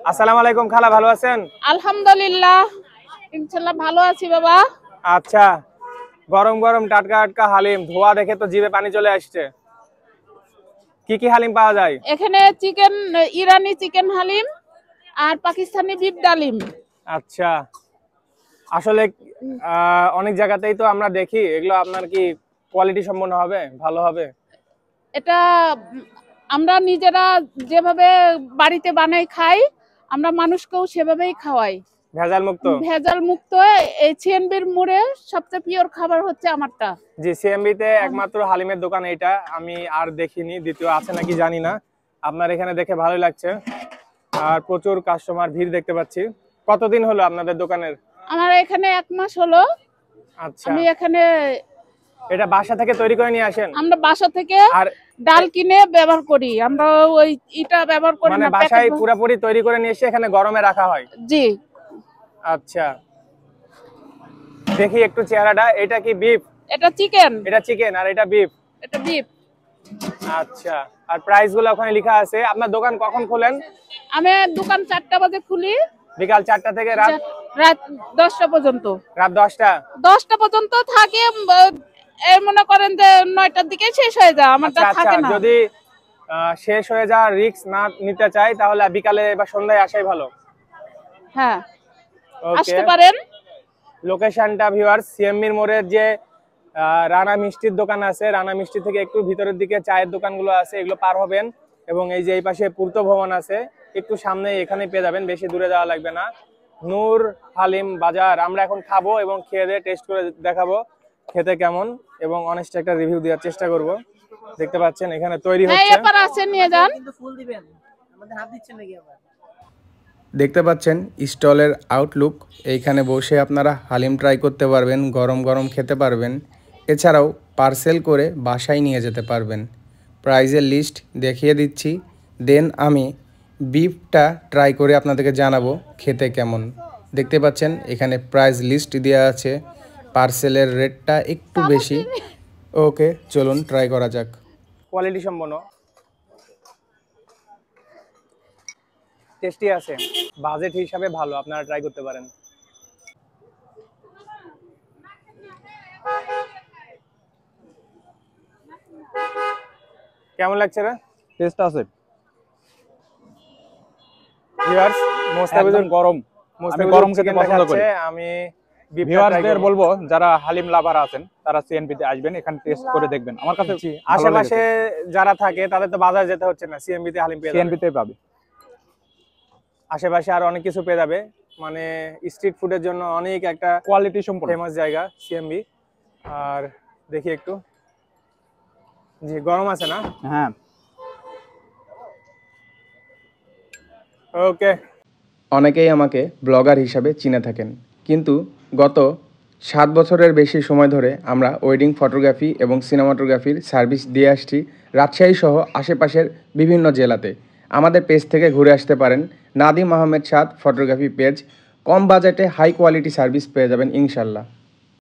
আসসালামু আলাইকুম খালা, ভালো আছেন? আলহামদুলিল্লাহ, ইনশাআল্লাহ ভালো আছি বাবা। আচ্ছা, গরম গরম টাটকা টাটকা হালিম, ধোয়া দেখে তো জিভে পানি চলে আসছে। কি কি হালিম পাওয়া যায় এখানে চিকেন, ইরানি চিকেন হালিম আর পাকিস্তানি বিফ ডালিম। আচ্ছা, আসলে অনেক জায়গাতেই তো আমরা দেখি, এগুলো আপনার কি কোয়ালিটি সম্পন্ন হবে, ভালো হবে? এটা আমরা নিজেরা যেভাবে বাড়িতে বানাই খাই, আমরা মানুষকেও সেভাবেই খাওয়াই। ভেজাল মুক্ত? ভেজাল মুক্ত। এই সিএনবির মোড়ে সবচেয়ে পিওর খাবার হচ্ছে আমারটা। জি, সিএমবি তে একমাত্র হালিমের দোকান এইটা, আমি আর দেখিনি, দ্বিতীয় আছে নাকি জানি না। আপনার এখানে দেখে ভালোই লাগছে, আর প্রচুর কাস্টমার ভিড় দেখতে পাচ্ছি। কতদিন হলো আপনাদের দোকানের? আমার এখানে 1 মাস হলো। আচ্ছা, আমি এখানে এটা বাসা থেকে তৈরি করে নিয়ে আসেন? আমরা বাসা থেকে আর ডাল কিনে ব্যবহার করি, আমরা ওই ইটা ব্যবহার করি মানে না, বাসায় পুরোপুরি তৈরি করে নিয়ে এসে এখানে গরমে রাখা হয়? জি। আচ্ছা, দেখি একটু চেহারাটা। এটা কি বিফ? এটা চিকেন। এটা চিকেন আর এটা বিফ? এটা বিফ। আচ্ছা, আর প্রাইস গুলো ওখানে লেখা আছে। আপনার দোকান কখন খোলেন? আমি দোকান 4টা বাজে খুলি, বিকাল 4টা থেকে রাত 10টা পর্যন্ত। রাত 10টা পর্যন্ত থাকে। এই মনে করেন যে 9টার দিকে শেষ হয়ে যায়, আমারটা আচ্ছা, থাকে না। যদি শেষ হয়ে যাওয়ার রিস্ক না নিতে চাই তাহলে বিকালে বা সন্ধ্যায় আসাই ভালো। হ্যাঁ, ওকে, আসতে পারেন। লোকেশনটা ভিউয়ার্স, সিএমবির মোড়ের যে রানা মিষ্টির দোকান আছে, রানা মিষ্টি থেকে একটু ভিতরের দিকে চায়ের দোকানগুলো আছে, এগুলো পার হবেন এবং এই যে এই পাশে পূর্ত ভবন আছে, একটু সামনে, এখানে পেয়ে যাবেন, বেশি দূরে যাওয়া লাগবে না। নূর হালিম বাজার। আমরা এখন খাবো এবং খেয়ে দিয়ে টেস্ট করে দেখাবো খেতে কেমন, এবং অনেস্ট একটা রিভিউ দেওয়ার চেষ্টা করব। দেখতে পাচ্ছেন এখানে তৈরি হ্যাঁ, হচ্ছে। এবার আছে, নিয়ে যান। দেখতে পাচ্ছেন স্টলের আউটলুক। এইখানে বসে আপনারা হালিম ট্রাই করতে পারবেন, গরম গরম খেতে পারবেন, এছাড়াও পার্সেল করে বাসায় নিয়ে যেতে পারবেন। প্রাইজের লিস্ট দেখিয়ে দিচ্ছি, দেন আমি বিফটা ট্রাই করে আপনাদেরকে জানাবো খেতে কেমন। দেখতে পাচ্ছেন এখানে প্রাইস লিস্ট দেওয়া আছে, পার্সেলের রেটটা একটু বেশি। ওকে, চলুন ট্রাই করা যাক। কোয়ালিটি সম্পন্ন, টেস্টি আছে, বাজেট হিসাবে ভালো, আপনারা ট্রাই করতে পারেন। কেমন লাগছে রে? টেস্ট আছে ভিউয়ার্স, মোস্তাফিজুর গরম। আমি গরম খেতে পছন্দ করি। আমি ভিউয়ারদের বলবো যারা হালিম লাভার আছেন তারা সিএনপি তে আসবেন, এখানে টেস্ট করে দেখবেন। আমার কাছে আশেপাশে যারা থাকে তাদের তো বাজার যেতে হচ্ছে না, সিএমবি তে হালিম পেয়ে যাবে। সিএনপি তে পাবে। আশেপাশে আর অনেক কিছু পেয়ে যাবে, মানে স্ট্রিট ফুডের জন্য অনেক একটা কোয়ালিটি সম্পূর্ণ ফেমাস জায়গা সিএমবি। আর দেখি একটু, জি গরম আছে না? হ্যাঁ, ওকে। অনেকেই আমাকে ব্লগার হিসাবে চিনে থাকেন, কিন্তু গত 7 বছরের বেশি সময় ধরে আমরা ওয়েডিং ফটোগ্রাফি এবং সিনেমাটোগ্রাফির সার্ভিস দিয়ে আসছি রাজশাহী সহ আশেপাশের বিভিন্ন জেলাতে। আমাদের পেজ থেকে ঘুরে আসতে পারেন, নাদিম আহমেদ সাদ ফটোগ্রাফি পেজ। কম বাজেটে হাই কোয়ালিটি সার্ভিস পেয়ে যাবেন ইনশাল্লাহ।